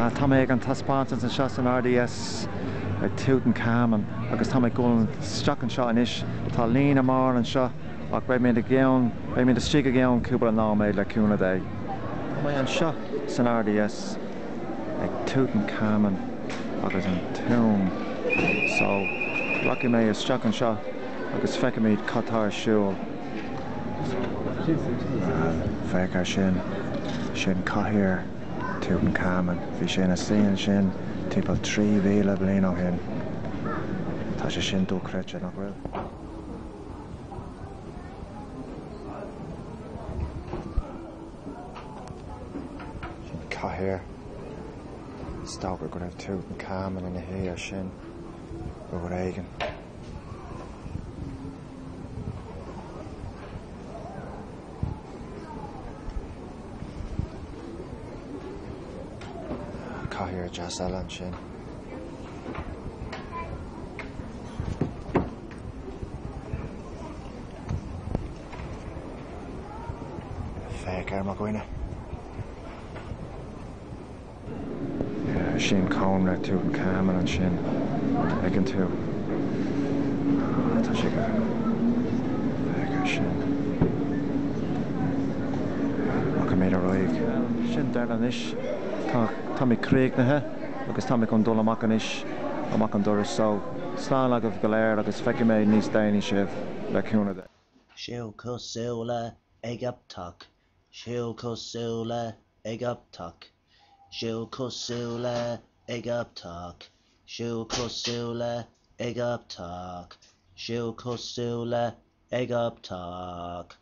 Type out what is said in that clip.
Tá mé an taspáintans an seo an RDS Tutankhamun agus tá mé gúil straach an seo inis tá líon amár an seo ach beidh mé a stríg a gceann cúpla náméid leúna é. Tá mé an seo san RDS ag Tutankhamun agus an tomb. So lucky mé is straach an seo agus feice míad catáir siúil. Feicir sin caithear Tutankhamun. Bhí sin a slíonn sin timpeall 3,000 bliain ó shin. Tá sé sin dúchreite nach bhfuil. Sin caithear. Stogur go raibh Tutankhamun ina híar sin go éigean. Caithear deas eile an sin. Feicir mar gcuine. Sin cón le Tutankhamun an sin ag an tú. Tá sé go feicir sin. Ach go méad a roiig. Sin dearna inis. Tá mé críochnathe agus tá mé chun dul amach anis amach an doras so slán agah go léir agus feice mé níos daoine sibh leúna é. Siúl cosúla ag uptuck. Siúl cosúla ag uptuck. Siúl cosúla ag uptuck. Siúl cosúla ag uptuck. Siúl cosúla ag uptuck.